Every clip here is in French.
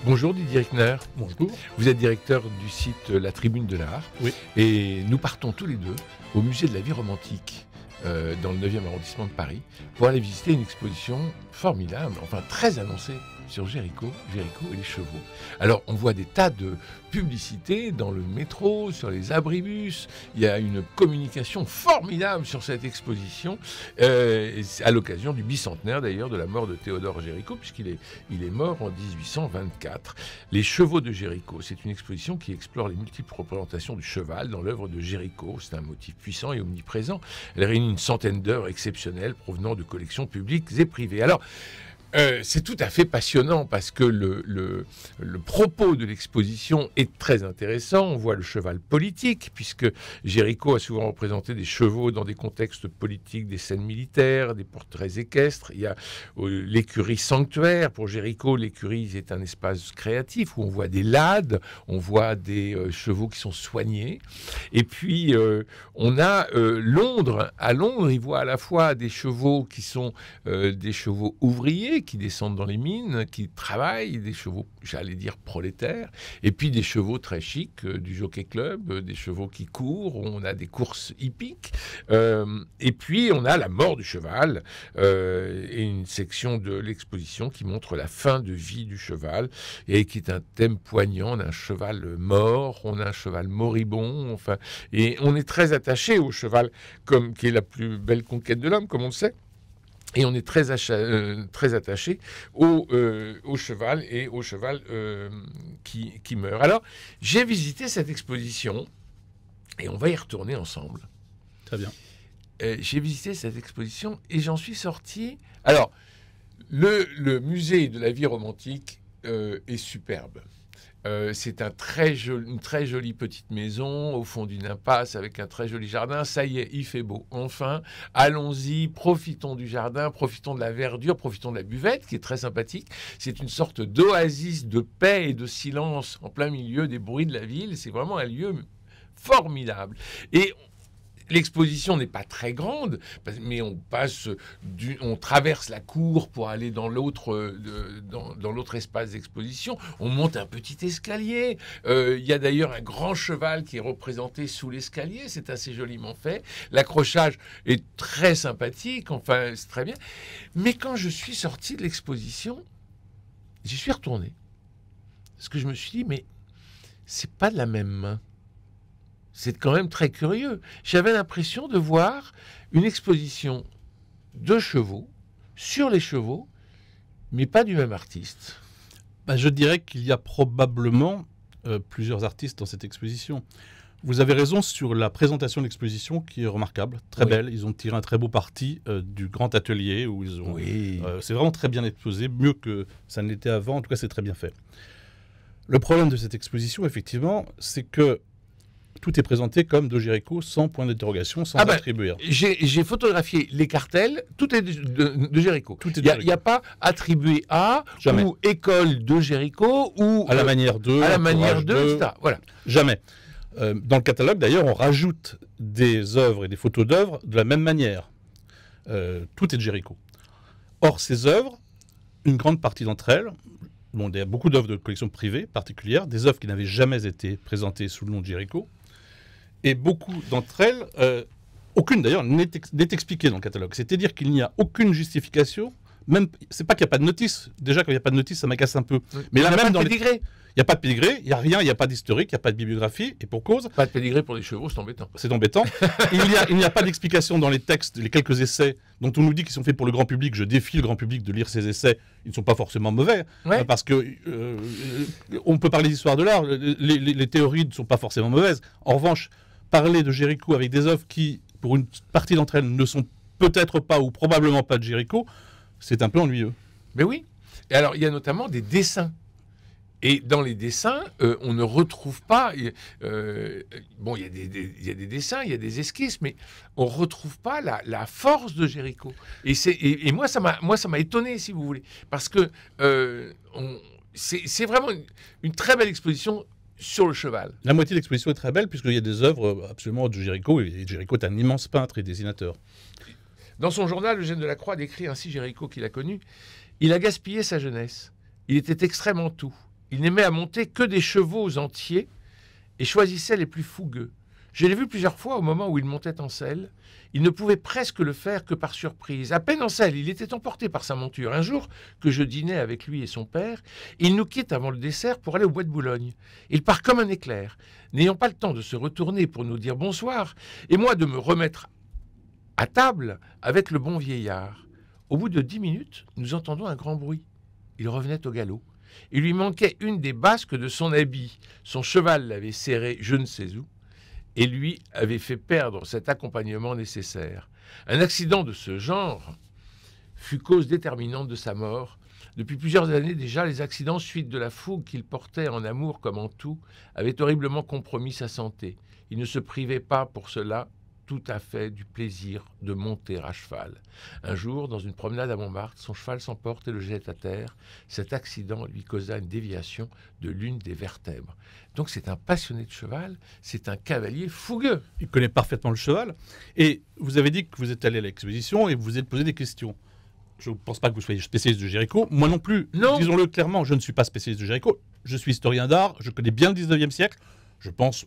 Bonjour Didier Eckner. Bonjour. Vous êtes directeur du site La Tribune de l'Art. Oui. Et nous partons tous les deux au musée de la vie romantique dans le 9e arrondissement de Paris pour aller visiter une exposition formidable, enfin très annoncée sur Géricault et les chevaux. Alors on voit des tas de publicités dans le métro, sur les abribus. Il y a une communication formidable sur cette exposition à l'occasion du bicentenaire d'ailleurs de la mort de Théodore Géricault, puisqu'il est mort en 1824. Les chevaux de Géricault, c'est une exposition qui explore les multiples représentations du cheval dans l'œuvre de Géricault. C'est un motif puissant et omniprésent. Elle réunit une centaine d'œuvres exceptionnelles provenant de collections publiques et privées. Alors, c'est tout à fait passionnant parce que le propos de l'exposition est très intéressant. On voit le cheval politique, puisque Géricault a souvent représenté des chevaux dans des contextes politiques, des scènes militaires, des portraits équestres. Il y a l'écurie sanctuaire. Pour Géricault, l'écurie est un espace créatif où on voit des lades, on voit des chevaux qui sont soignés. Et puis, on a Londres. À Londres, il voit à la fois des chevaux qui sont des chevaux ouvriers, qui descendent dans les mines, qui travaillent, des chevaux, j'allais dire, prolétaires, et puis des chevaux très chics, du Jockey Club, des chevaux qui courent, on a des courses hippiques, et puis on a la mort du cheval, et une section de l'exposition qui montre la fin de vie du cheval, et qui est un thème poignant. On a un cheval mort, on a un cheval moribond, enfin, et on est très attaché au cheval, qui est la plus belle conquête de l'homme, comme on le sait. Et on est très attaché au cheval et au cheval qui meurt. Alors, j'ai visité cette exposition et on va y retourner ensemble. Très bien. J'ai visité cette exposition et j'en suis sorti. Alors, le musée de la vie romantique est superbe. C'est une très jolie petite maison au fond d'une impasse avec un très joli jardin. Ça y est, il fait beau. Enfin, allons-y, profitons du jardin, profitons de la verdure, profitons de la buvette qui est très sympathique. C'est une sorte d'oasis de paix et de silence en plein milieu des bruits de la ville. C'est vraiment un lieu formidable. Et l'exposition n'est pas très grande, mais on traverse la cour pour aller dans l'autre espace d'exposition. On monte un petit escalier. Il y a d'ailleurs un grand cheval qui est représenté sous l'escalier. C'est assez joliment fait. L'accrochage est très sympathique. Enfin, c'est très bien. Mais quand je suis sorti de l'exposition, j'y suis retourné. Parce que je me suis dit, mais c'est pas de la même main. C'est quand même très curieux. J'avais l'impression de voir une exposition de chevaux, sur les chevaux, mais pas du même artiste. Je dirais qu'il y a probablement plusieurs artistes dans cette exposition. Vous avez raison sur la présentation de l'exposition qui est remarquable, très belle. Ils ont tiré un très beau parti du grand atelier où ils ont. C'est vraiment très bien exposé, mieux que ça ne l'était avant. En tout cas, c'est très bien fait. Le problème de cette exposition, effectivement, c'est que tout est présenté comme de Géricault, sans point d'interrogation, sans attribuer. J'ai photographié les cartels, tout est de Géricault. Il n'y a pas attribué à, jamais. Ou école de Géricault, ou à la manière de, etc. Voilà. Jamais. Dans le catalogue, d'ailleurs, on rajoute des œuvres et des photos d'œuvres de la même manière. Tout est de Géricault. Or, ces œuvres, une grande partie d'entre elles, il y a beaucoup d'œuvres de collections privées particulières, des œuvres qui n'avaient jamais été présentées sous le nom de Géricault. Et beaucoup d'entre elles, aucune d'ailleurs, n'est expliquée dans le catalogue. C'est-à-dire qu'il n'y a aucune justification, même, c'est pas qu'il n'y a pas de notice. Déjà, quand il n'y a pas de notice, ça m'agace un peu. Mais là, même dans pédigré. Il n'y a pas de pédigré, il n'y a rien, il n'y a pas d'historique, il n'y a pas de bibliographie, et pour cause. Pas de pédigré pour les chevaux, c'est embêtant. C'est embêtant. Il n'y a pas d'explication dans les textes, les quelques essais dont on nous dit qu'ils sont faits pour le grand public. Je défie le grand public de lire ces essais. Ils ne sont pas forcément mauvais, parce que on peut parler d'histoire de l'art. Les théories ne sont pas forcément mauvaises. En revanche, parler de Géricault avec des œuvres qui, pour une partie d'entre elles, ne sont peut-être pas ou probablement pas de Géricault, c'est un peu ennuyeux. Mais oui. Et alors, il y a notamment des dessins. Et dans les dessins, on ne retrouve pas... il y a des dessins, il y a des esquisses, mais on ne retrouve pas la force de Géricault. Et moi, ça m'a étonné, si vous voulez. Parce que c'est vraiment une très belle exposition sur le cheval. La moitié de l'exposition est très belle, puisqu'il y a des œuvres absolument de Géricault. Et Géricault est un immense peintre et dessinateur. Dans son journal, Eugène Delacroix décrit ainsi Géricault qu'il a connu. Il a gaspillé sa jeunesse. Il était extrêmement tout. Il n'aimait à monter que des chevaux entiers et choisissait les plus fougueux. Je l'ai vu plusieurs fois au moment où il montait en selle. Il ne pouvait presque le faire que par surprise. À peine en selle, il était emporté par sa monture. Un jour que je dînais avec lui et son père, il nous quitte avant le dessert pour aller au bois de Boulogne. Il part comme un éclair, n'ayant pas le temps de se retourner pour nous dire bonsoir, et moi de me remettre à table avec le bon vieillard. Au bout de 10 minutes, nous entendons un grand bruit. Il revenait au galop. Il lui manquait une des basques de son habit. Son cheval l'avait serré je ne sais où, et lui avait fait perdre cet accompagnement nécessaire. Un accident de ce genre fut cause déterminante de sa mort. Depuis plusieurs années déjà, les accidents suite de la fougue qu'il portait en amour comme en tout avaient horriblement compromis sa santé. Il ne se privait pas pour cela tout à fait du plaisir de monter à cheval. Un jour, dans une promenade à Montmartre, son cheval s'emporte et le jette à terre. Cet accident lui causa une déviation de l'une des vertèbres. Donc c'est un passionné de cheval, c'est un cavalier fougueux. Il connaît parfaitement le cheval. Et vous avez dit que vous êtes allé à l'exposition et vous vous êtes posé des questions. Je ne pense pas que vous soyez spécialiste de Géricault. Moi non plus. Non. Disons-le clairement, je ne suis pas spécialiste de Géricault. Je suis historien d'art, je connais bien le 19e siècle. Je pense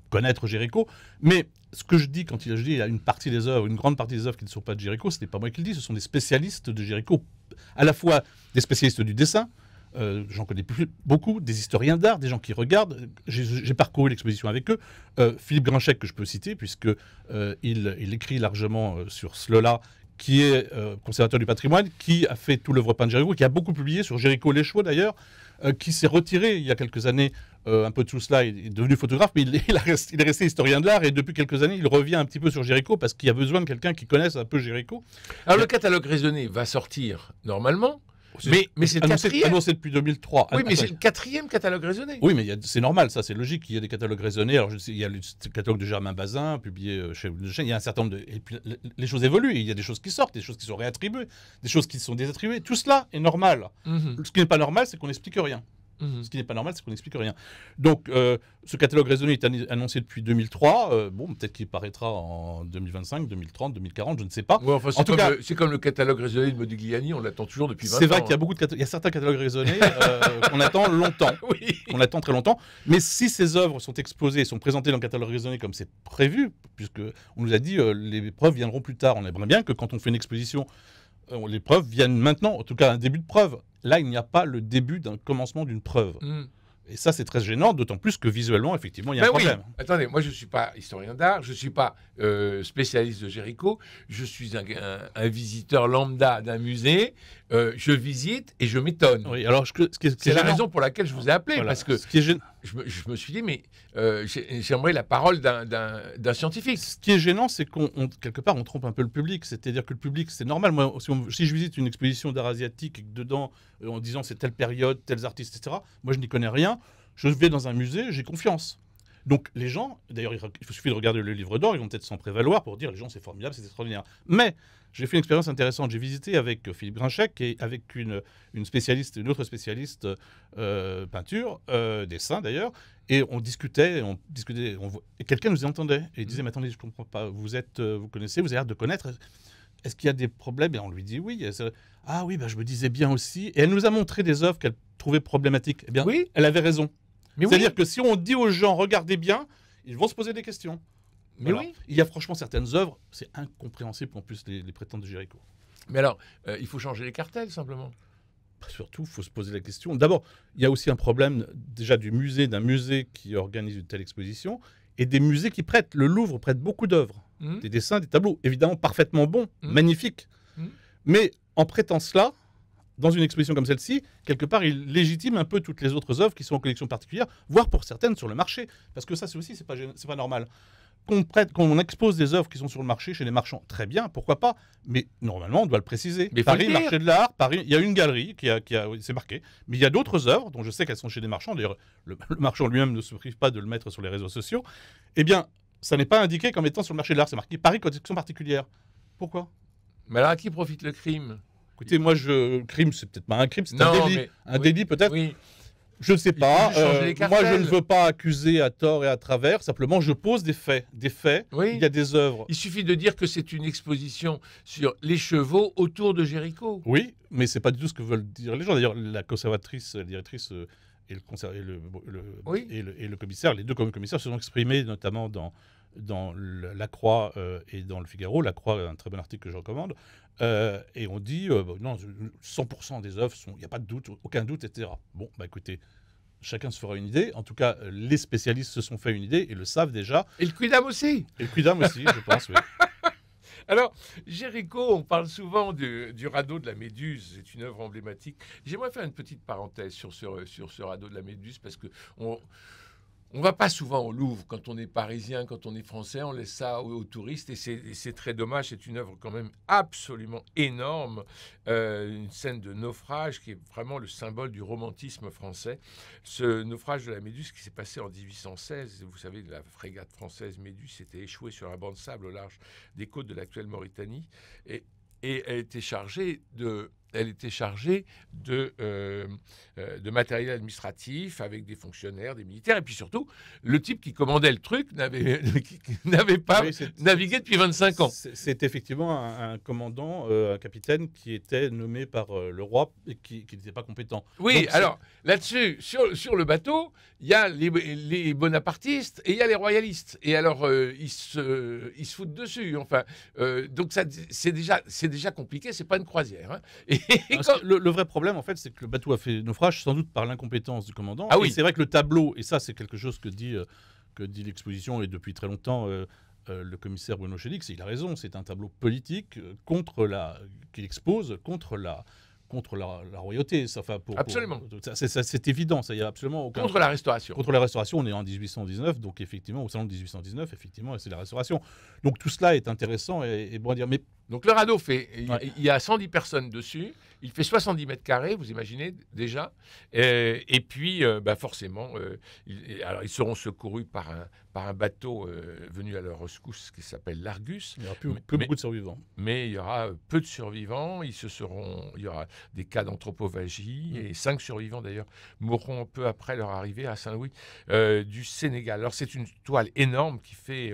connaître Géricault. Mais ce que je dis quand je dis il y a une partie des œuvres, une grande partie des œuvres qui ne sont pas de Géricault, ce n'est pas moi qui le dis, ce sont des spécialistes de Géricault. À la fois des spécialistes du dessin, j'en connais beaucoup, des historiens d'art, des gens qui regardent. J'ai parcouru l'exposition avec eux. Philippe Grinchec, que je peux citer, puisque il écrit largement sur cela, qui est conservateur du patrimoine, qui a fait tout l'œuvre peint de Géricault, qui a beaucoup publié sur Géricault les chevaux d'ailleurs, qui s'est retiré il y a quelques années un peu de tout cela, il est devenu photographe, mais il est resté historien de l'art, et depuis quelques années, il revient un petit peu sur Géricault, parce qu'il y a besoin de quelqu'un qui connaisse un peu Géricault. Alors le catalogue raisonné va sortir normalement, mais c'est le quatrième. Annoncé depuis 2003. Oui, mais c'est le quatrième catalogue raisonné. Oui, mais c'est normal, ça, c'est logique qu'il y ait des catalogues raisonnés. Alors, il y a le catalogue de Germain Bazin, publié chez il y a un certain nombre de... Et puis, les choses évoluent, il y a des choses qui sortent, des choses qui sont réattribuées, des choses qui sont désattribuées. Tout cela est normal. Ce qui n'est pas normal, c'est qu'on n'explique rien. Ce qui n'est pas normal, c'est qu'on n'explique rien. Donc, ce catalogue raisonné est annoncé depuis 2003. Bon, peut-être qu'il paraîtra en 2025, 2030, 2040, je ne sais pas. Ouais, enfin, c'est comme le catalogue raisonné de Modigliani, on l'attend toujours depuis 20 ans. C'est vrai qu'il y a beaucoup de il y a certains catalogues raisonnés qu'on attend longtemps. Oui. On attend très longtemps. Mais si ces œuvres sont exposées, sont présentées dans le catalogue raisonné comme c'est prévu, puisque on nous a dit les preuves viendront plus tard. On aimerait bien que quand on fait une exposition, les preuves viennent maintenant, en tout cas un début de preuve. Là, il n'y a pas le début d'un commencement d'une preuve. Et ça, c'est très gênant, d'autant plus que visuellement, effectivement, il y a un problème. Oui. Attendez, moi, je ne suis pas historien d'art, je ne suis pas spécialiste de Géricault, je suis un visiteur lambda d'un musée, je visite et je m'étonne. Oui, alors, c'est la raison pour laquelle je vous ai appelé, voilà, parce que je me suis dit, mais j'aimerais la parole d'un scientifique. Ce qui est gênant, c'est quelque part, on trompe un peu le public. C'est-à-dire que le public, c'est normal. Moi, si je visite une exposition d'art asiatique et que dedans, en disant c'est telle période, tels artistes, etc., moi, je n'y connais rien. Je vais dans un musée, j'ai confiance. Donc, les gens, d'ailleurs, il suffit de regarder le livre d'or, ils vont peut-être s'en prévaloir pour dire les gens, c'est formidable, c'est extraordinaire. Mais j'ai fait une expérience intéressante. J'ai visité avec Philippe Grinchec et avec une autre spécialiste peinture, dessin d'ailleurs, et on discutait, et quelqu'un nous entendait et il disait mais attendez, je comprends pas, vous connaissez, vous avez l'air de connaître, est-ce qu'il y a des problèmes? Et on lui dit oui. Ah oui, je me disais bien aussi. Et elle nous a montré des œuvres qu'elle trouvait problématiques. Eh bien, oui, elle avait raison. C'est-à-dire que si on dit aux gens regardez bien, ils vont se poser des questions. Mais voilà. Oui. Il y a franchement certaines œuvres, c'est incompréhensible en plus les prétendants de Géricault. Mais alors, il faut changer les cartels simplement. Surtout, il faut se poser la question. D'abord, il y a aussi un problème déjà d'un musée qui organise une telle exposition et des musées qui prêtent. Le Louvre prête beaucoup d'œuvres, des dessins, des tableaux, évidemment parfaitement bons, magnifiques. Mais en prêtant cela, dans une exposition comme celle-ci, quelque part, il légitime un peu toutes les autres œuvres qui sont en collection particulière, voire pour certaines sur le marché. Parce que ça, c'est pas normal. Qu'on expose des œuvres qui sont sur le marché chez les marchands, très bien, pourquoi pas, mais normalement on doit le préciser. Mais Paris, marché de l'art, Paris, il y a une galerie c'est marqué, mais il y a d'autres œuvres dont je sais qu'elles sont chez des marchands, d'ailleurs le marchand lui-même ne se prive pas de le mettre sur les réseaux sociaux, eh bien ça n'est pas indiqué comme étant sur le marché de l'art, c'est marqué Paris, collection particulière. Pourquoi? Mais alors à qui profite le crime? Écoutez, crime, c'est peut-être pas un crime, c'est un délit. Un délit peut-être. Oui. Je ne sais pas. Moi, je ne veux pas accuser à tort et à travers. Simplement, je pose des faits. Oui. Il y a des œuvres. Il suffit de dire que c'est une exposition sur les chevaux autour de Géricault. Oui, mais c'est pas du tout ce que veulent dire les gens. D'ailleurs, la conservatrice, la directrice, et Oui. et le commissaire, les deux commissaires se sont exprimés notamment dans La Croix et dans Le Figaro. La Croix, un très bon article que je recommande. Et on dit, non, 100% des œuvres, il n'y a pas de doute, aucun doute, etc. Bon, bah écoutez, chacun se fera une idée. En tout cas, les spécialistes se sont fait une idée et le savent déjà. Et le Quidam aussi. Et le Quidam aussi, je pense, oui. Alors, Géricault, on parle souvent du radeau de la Méduse, c'est une œuvre emblématique. J'aimerais faire une petite parenthèse sur ce radeau de la Méduse, parce que on va pas souvent au Louvre quand on est parisien, quand on est français, on laisse ça aux touristes, et c'est très dommage. C'est une œuvre quand même absolument énorme, une scène de naufrage qui est vraiment le symbole du romantisme français. Ce naufrage de la Méduse qui s'est passé en 1816, vous savez, la frégate française Méduse s'était échouée sur un banc de sable au large des côtes de l'actuelle Mauritanie, et elle était chargée de matériel administratif avec des fonctionnaires, des militaires, et puis surtout, le type qui commandait le truc n'avait pas navigué depuis 25 ans. C'est effectivement un commandant, un capitaine qui était nommé par le roi et qui n'était pas compétent. Oui, donc, alors là-dessus, sur le bateau, il y a les bonapartistes et il y a les royalistes. Et alors, ils se foutent dessus. Enfin, donc c'est déjà compliqué, c'est pas une croisière. Hein. Le vrai problème, en fait, c'est que le bateau a fait naufrage sans doute par l'incompétence du commandant. Ah oui. Et c'est vrai que le tableau, et ça c'est quelque chose que dit l'exposition, et depuis très longtemps le commissaire Bruno Chédix, il a raison, c'est un tableau politique qu'il expose contre la royauté. Enfin, Absolument. C'est évident, ça y a absolument aucun... Contre la Restauration. Contre la Restauration, on est en 1819, donc effectivement, au salon de 1819, effectivement, c'est la Restauration. Donc tout cela est intéressant et bon à dire, mais... Donc le radeau il y a 110 personnes dessus, il fait 70 mètres carrés, vous imaginez déjà, et puis forcément, ils seront secourus par un bateau venu à leur rescousse qui s'appelle l'Argus. Il n'y aura plus beaucoup de survivants. Mais il y aura peu de survivants, il y aura des cas d'anthropophagie, et 5 survivants d'ailleurs mourront peu après leur arrivée à Saint-Louis du Sénégal. Alors c'est une toile énorme qui fait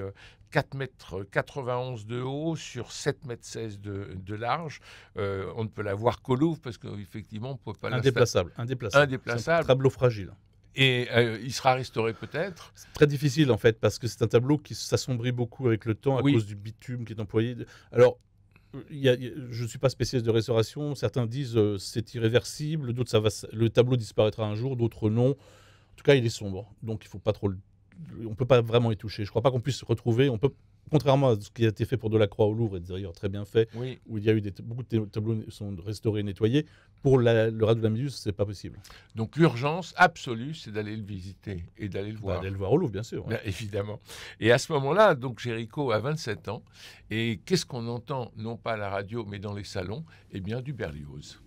4,91 m de haut sur 7,16 m de large. On ne peut la voir qu'au Louvre parce qu'effectivement, on ne peut pas Indéplaçable. C'est un tableau fragile. Et il sera restauré peut-être. C'est très difficile en fait parce que c'est un tableau qui s'assombrit beaucoup avec le temps à cause du bitume qui est employé. Alors, je ne suis pas spécialiste de restauration. Certains disent c'est irréversible, d'autres le tableau disparaîtra un jour, d'autres non. En tout cas, il est sombre, donc il faut pas trop on peut pas vraiment y toucher. Je crois pas qu'on puisse se retrouver. On peut, contrairement à ce qui a été fait pour Delacroix au Louvre, et d'ailleurs très bien fait, oui, où il y a eu beaucoup de tableaux sont restaurés et nettoyés. Pour le radeau de la Méduse, c'est pas possible. Donc l'urgence absolue, c'est d'aller le visiter et d'aller le voir. D'aller le voir au Louvre, bien sûr. Bien, évidemment. Et à ce moment-là, donc Géricault a 27 ans. Et qu'est-ce qu'on entend, non pas à la radio, mais dans les salons? Eh bien, du Berlioz.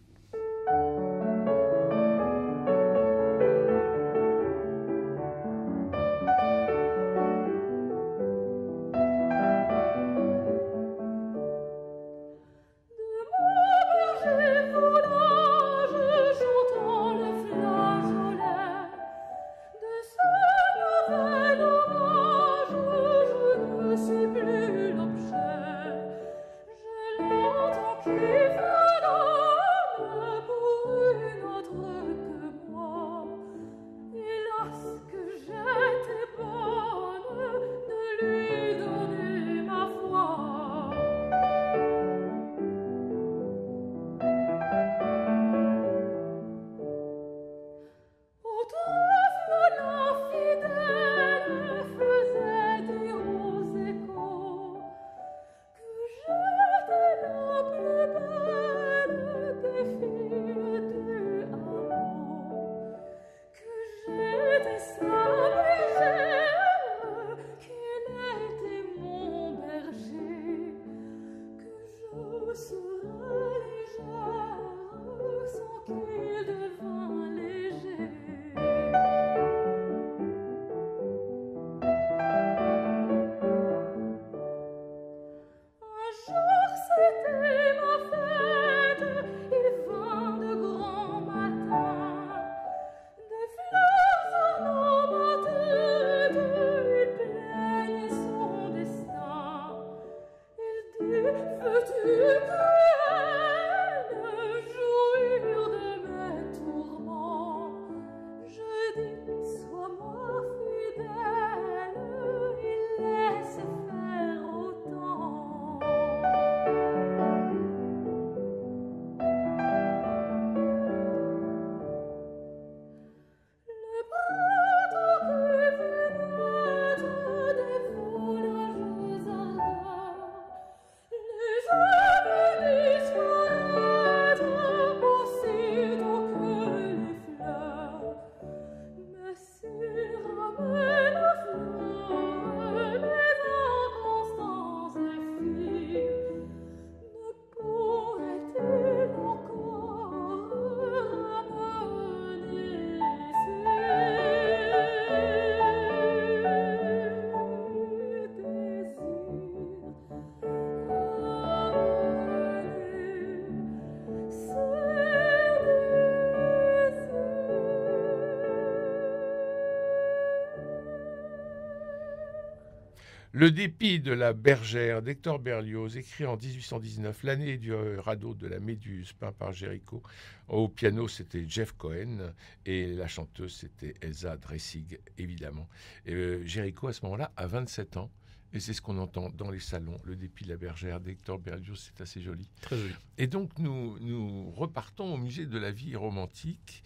Le dépit de la bergère d'Hector Berlioz, écrit en 1819, l'année du radeau de la Méduse, peint par Géricault. Au piano, c'était Jeff Cohen et la chanteuse, c'était Elsa Dressig, évidemment. Géricault, à ce moment-là, a 27 ans. Et c'est ce qu'on entend dans les salons, le dépit de la bergère d'Hector Berlioz, c'est assez joli. Très joli. Et donc nous repartons au musée de la vie romantique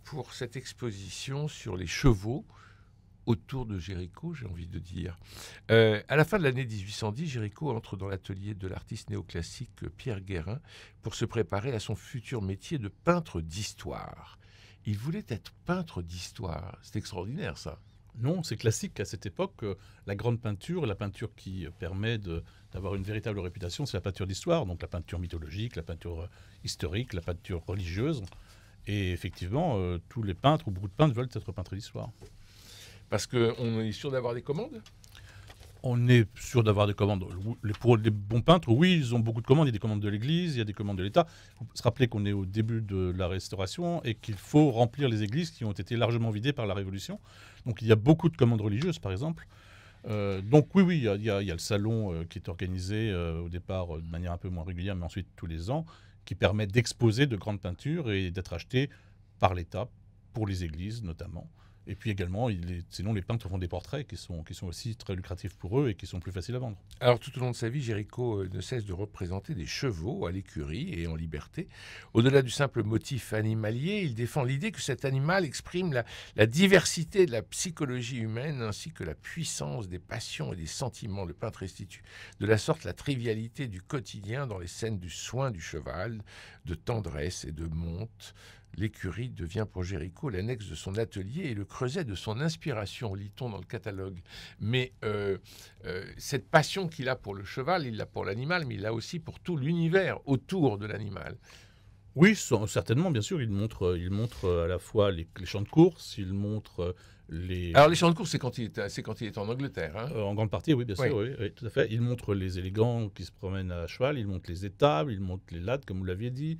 pour cette exposition sur les chevaux autour de Géricault, j'ai envie de dire. À la fin de l'année 1810, Géricault entre dans l'atelier de l'artiste néoclassique Pierre Guérin pour se préparer à son futur métier de peintre d'histoire. Il voulait être peintre d'histoire. C'est extraordinaire, ça. Non, c'est classique à cette époque. La grande peinture, la peinture qui permet d'avoir une véritable réputation, c'est la peinture d'histoire, donc la peinture mythologique, la peinture historique, la peinture religieuse. Et effectivement, tous les peintres, ou beaucoup de peintres, veulent être peintres d'histoire. Parce qu'on est sûr d'avoir des commandes ? On est sûr d'avoir des commandes. Pour les bons peintres, oui, ils ont beaucoup de commandes. Il y a des commandes de l'Église, il y a des commandes de l'État. Il faut se rappeler qu'on est au début de la Restauration et qu'il faut remplir les églises qui ont été largement vidées par la Révolution. Donc il y a beaucoup de commandes religieuses, par exemple. Donc oui, il y a le salon qui est organisé au départ de manière un peu moins régulière, mais ensuite tous les ans, qui permet d'exposer de grandes peintures et d'être achetées par l'État, pour les églises notamment. Et puis également, sinon les peintres font des portraits qui sont aussi très lucratifs pour eux et qui sont plus faciles à vendre. Alors tout au long de sa vie, Géricault ne cesse de représenter des chevaux à l'écurie et en liberté. Au-delà du simple motif animalier, il défend l'idée que cet animal exprime la diversité de la psychologie humaine ainsi que la puissance des passions et des sentiments. Le peintre restitue de la sorte la trivialité du quotidien dans les scènes du soin du cheval, de tendresse et de monte. L'écurie devient pour Géricault l'annexe de son atelier et le creuset de son inspiration, lit-on dans le catalogue. Mais cette passion qu'il a pour le cheval, il l'a pour l'animal, mais il l'a aussi pour tout l'univers autour de l'animal. Oui, certainement, bien sûr. Il montre à la fois les champs de course, il montre les... Alors les champs de course, c'est quand il est en Angleterre. Hein. En grande partie, oui, bien sûr, oui, tout à fait. Il montre les élégants qui se promènent à cheval, il montre les étables, il montre les lattes, comme vous l'aviez dit.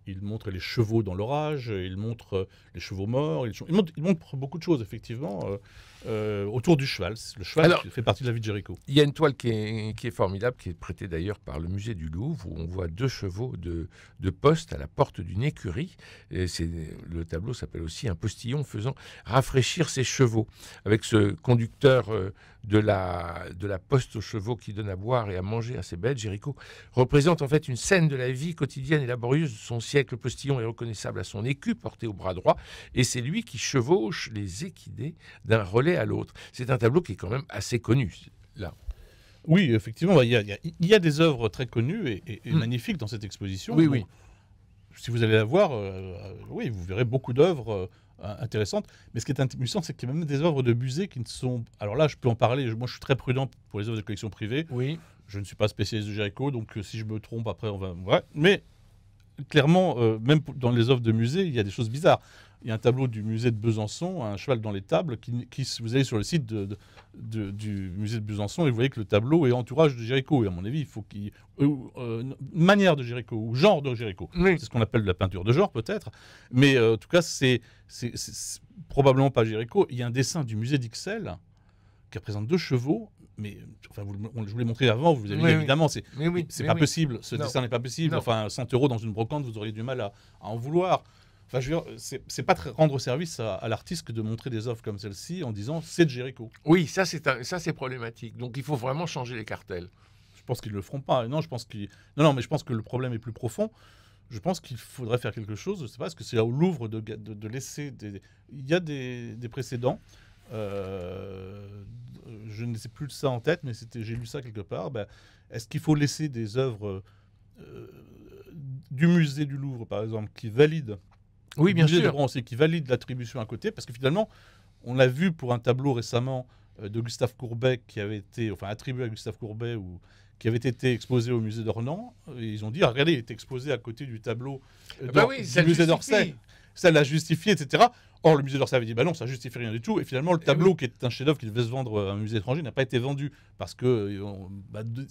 Il montre les chevaux dans l'orage, il montre les chevaux morts, il montre beaucoup de choses, effectivement, autour du cheval. Le cheval fait partie de la vie de Géricault. Il y a une toile qui est formidable, qui est prêtée d'ailleurs par le musée du Louvre, où on voit 2 chevaux de poste à la porte d'une écurie. Et le tableau s'appelle aussi Un postillon faisant rafraîchir ses chevaux, avec ce conducteur de la poste aux chevaux qui donne à boire et à manger à ses bêtes. Géricault représente en fait une scène de la vie quotidienne et laborieuse de son siècle. Le postillon est reconnaissable à son écu porté au bras droit et c'est lui qui chevauche les équidés d'un relais à l'autre. C'est un tableau qui est quand même assez connu, là. Oui, effectivement, il y a des œuvres très connues et magnifiques dans cette exposition. Oui, donc, oui. Si vous allez la voir, oui, vous verrez beaucoup d'œuvres intéressantes. Mais ce qui est intéressant, c'est qu'il y a même des œuvres de musée qui ne sont... Alors là, je peux en parler. Moi, je suis très prudent pour les œuvres de collection privée. Oui. Je ne suis pas spécialiste de Géricault, donc si je me trompe, après, on va... Ouais. Mais clairement, même dans les œuvres de musée, il y a des choses bizarres. Il y a un tableau du musée de Besançon, un cheval dans les tables, vous allez sur le site du musée de Besançon et vous voyez que le tableau est entourage de Géricault. Et à mon avis, il faut qu'il manière de Géricault ou genre de Géricault. Oui. C'est ce qu'on appelle la peinture de genre, peut-être. Mais en tout cas, c'est probablement pas Géricault. Il y a un dessin du musée d'Ixelles qui représente 2 chevaux. Mais enfin, je vous l'ai montré avant, vous avez dit évidemment, c'est pas possible. Ce dessin n'est pas possible. Non. Enfin, 100 € dans une brocante, vous auriez du mal à en vouloir. Enfin, je veux dire, c'est pas rendre service à l'artiste que de montrer des œuvres comme celle-ci en disant c'est de Géricault. Oui, ça c'est problématique. Donc il faut vraiment changer les cartels. Je pense qu'ils le feront pas. Non, mais je pense que le problème est plus profond. Je pense qu'il faudrait faire quelque chose. Je sais pas, est-ce que c'est au Louvre de laisser il y a des précédents. Je ne sais plus de ça en tête, mais j'ai lu ça quelque part. Est-ce qu'il faut laisser des œuvres du musée du Louvre, par exemple, qui valident oui, bien sûr, qui valident l'attribution à côté, parce que finalement, on l'a vu pour un tableau récemment de Gustave Courbet qui avait été, attribué à Gustave Courbet ou qui avait été exposé au musée d'Ornans. Et ils ont dit, regardez, il est exposé à côté du tableau du musée d'Orsay. Ça l'a justifié, etc. Or, le musée d'Orsay avait dit bah non, ça justifie rien du tout. Et finalement, le tableau, qui est un chef-d'œuvre qui devait se vendre à un musée étranger, n'a pas été vendu parce que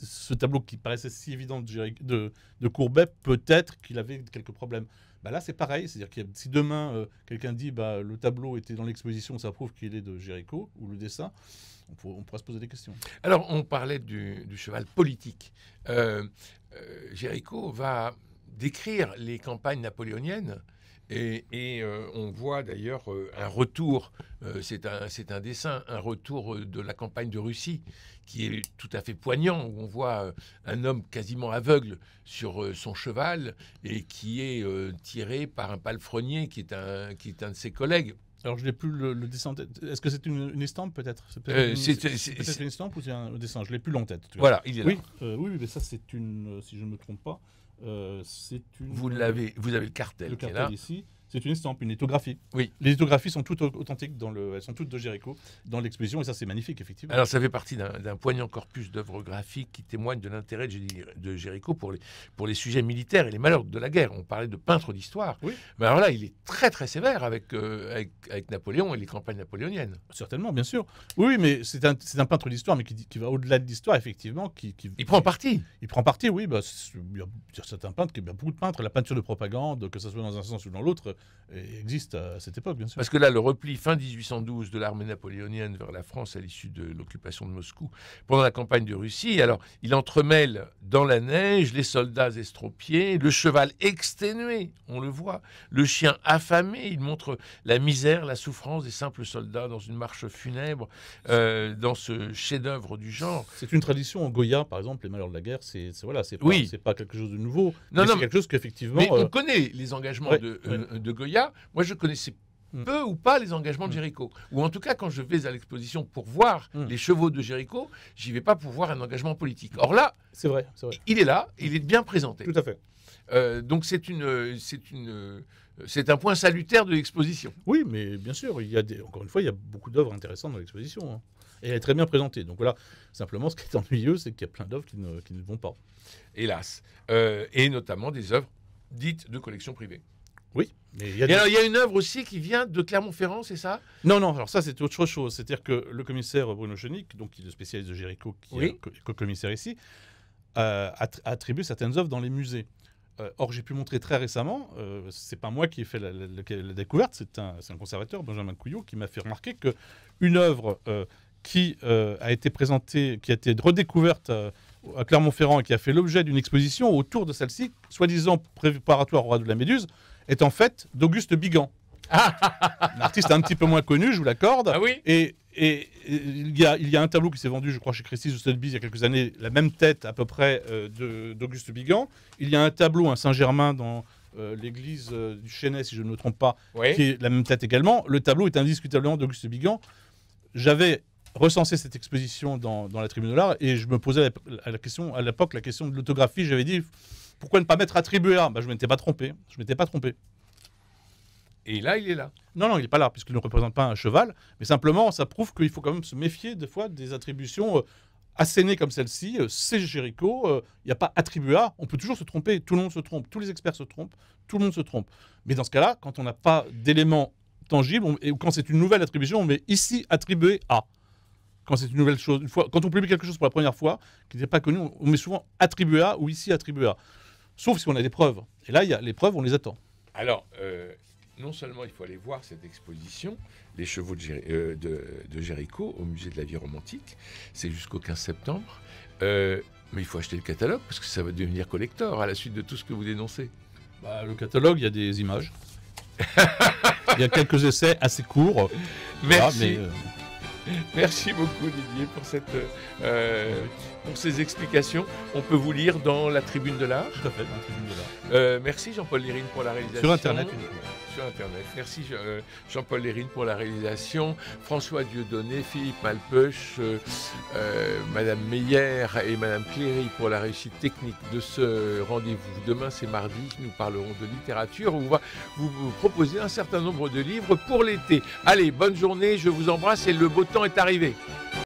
ce tableau qui paraissait si évident de Courbet, peut-être qu'il avait quelques problèmes. Bah là, c'est pareil, c'est-à-dire que si demain quelqu'un dit bah le tableau était dans l'exposition, ça prouve qu'il est de Géricault, ou le dessin, on pourra se poser des questions. Alors, on parlait du cheval politique. Géricault va décrire les campagnes napoléoniennes. Et on voit d'ailleurs un retour, c'est un dessin, un retour de la campagne de Russie qui est tout à fait poignant, où on voit un homme quasiment aveugle sur son cheval et qui est tiré par un palefrenier qui est un de ses collègues. Alors, je n'ai plus le dessin en tête. Est-ce que c'est une estampe, peut-être? C'est peut-être une estampe ou c'est un dessin? Je ne l'ai plus en tête. Voilà, il est là. Oui, mais ça, c'est une... Si je ne me trompe pas, c'est une... Vous avez le cartel qui est là. Ici. C'est une estampe, une lithographie. Oui. Les lithographies sont toutes authentiques, elles sont toutes de Géricault dans l'exposition, et ça, c'est magnifique, effectivement. Alors, ça fait partie d'un poignant corpus d'œuvres graphiques qui témoignent de l'intérêt de Géricault pour les sujets militaires et les malheurs de la guerre. On parlait de peintre d'histoire. Oui. Mais alors là, il est très, très sévère avec Napoléon et les campagnes napoléoniennes. Certainement, bien sûr. Oui, mais c'est un peintre d'histoire, mais qui va au-delà de l'histoire, effectivement. Il prend parti. Il prend parti, oui. Bah, il y a certains peintres, il y a beaucoup de peintres. La peinture de propagande, que ce soit dans un sens ou dans l'autre, existe à cette époque, bien sûr. Parce que là, le repli fin 1812 de l'armée napoléonienne vers la France à l'issue de l'occupation de Moscou pendant la campagne de Russie, alors il entremêle dans la neige les soldats estropiés, le cheval exténué, on le voit, le chien affamé, il montre la misère, la souffrance des simples soldats dans une marche funèbre, dans ce chef-d'œuvre du genre. C'est une tradition en Goya, par exemple, les malheurs de la guerre, c'est pas quelque chose de nouveau, non, c'est quelque chose qu'effectivement... Mais on connaît les engagements de Goya. Moi, je connaissais peu ou pas les engagements de Géricault. Ou en tout cas, quand je vais à l'exposition pour voir les chevaux de Géricault, j'y vais pas pour voir un engagement politique. Or là, c'est vrai. Il est là, il est bien présenté. Tout à fait. Donc c'est un point salutaire de l'exposition. Oui, mais bien sûr, encore une fois, il y a beaucoup d'œuvres intéressantes dans l'exposition. Hein. Et elle est très bien présentée. Donc voilà, simplement, ce qui est ennuyeux, c'est qu'il y a plein d'œuvres qui ne vont pas. Hélas. Et notamment des œuvres dites de collection privée. Oui. Mais alors, il y a une œuvre aussi qui vient de Clermont-Ferrand, c'est ça? Non, alors ça, c'est autre chose. C'est-à-dire que le commissaire Bruno Chenique, donc qui est le spécialiste de Géricault, qui est co-commissaire ici, a attribué certaines œuvres dans les musées. Or, j'ai pu montrer très récemment, c'est pas moi qui ai fait la découverte, c'est un conservateur, Benjamin Couillot, qui m'a fait remarquer qu'une œuvre qui a été présentée, qui a été redécouverte à Clermont-Ferrand et qui a fait l'objet d'une exposition autour de celle-ci, soi-disant préparatoire au roi de la Méduse, est en fait d'Auguste Bigan. Un artiste un petit peu moins connu, je vous l'accorde. Ah oui. Et il y a un tableau qui s'est vendu, je crois, chez Christie's ou Sotheby's il y a quelques années, la même tête à peu près d'Auguste Bigan. Il y a un tableau, un Saint-Germain dans l'église du Chesnay, si je ne me trompe pas, qui est la même tête également. Le tableau est indiscutablement d'Auguste Bigan. J'avais recensé cette exposition dans la Tribune de l'Art et je me posais à l'époque la question de l'autographie. J'avais dit, pourquoi ne pas mettre attribué à? Je ne m'étais pas trompé. Et là, il est là. Non, il n'est pas là, puisqu'il ne représente pas un cheval. Mais simplement, ça prouve qu'il faut quand même se méfier des fois des attributions assénées comme celle-ci. C'est Géricault, il n'y a pas attribué à. On peut toujours se tromper, tout le monde se trompe, tous les experts se trompent, tout le monde se trompe. Mais dans ce cas-là, quand on n'a pas d'éléments tangibles, ou quand c'est une nouvelle attribution, on met ici attribué à. Quand c'est une nouvelle chose, quand on publie quelque chose pour la première fois, qui n'est pas connu, on met souvent attribué à ou ici attribué à. Sauf si on a des preuves. Et là, les preuves, on les attend. Alors, non seulement il faut aller voir cette exposition, les chevaux de Géricault au musée de la vie romantique, c'est jusqu'au 15 septembre, mais il faut acheter le catalogue parce que ça va devenir collector à la suite de tout ce que vous dénoncez. Le catalogue, il y a des images. Il y a quelques essais assez courts. Merci. Merci beaucoup Didier pour ces explications. On peut vous lire dans la Tribune de l'Art. Tout à fait, dans la Tribune de l'Art. Merci Jean-Paul Lérine pour la réalisation. Sur Internet uniquement. Sur Internet. Merci Jean-Paul Lérine pour la réalisation. François Dieudonné, Philippe Malpeuch, Madame Meyer et Madame Cléry pour la réussite technique de ce rendez-vous. Demain, c'est mardi. Nous parlerons de littérature. On va vous proposer un certain nombre de livres pour l'été. Allez, bonne journée. Je vous embrasse et le beau temps est arrivé.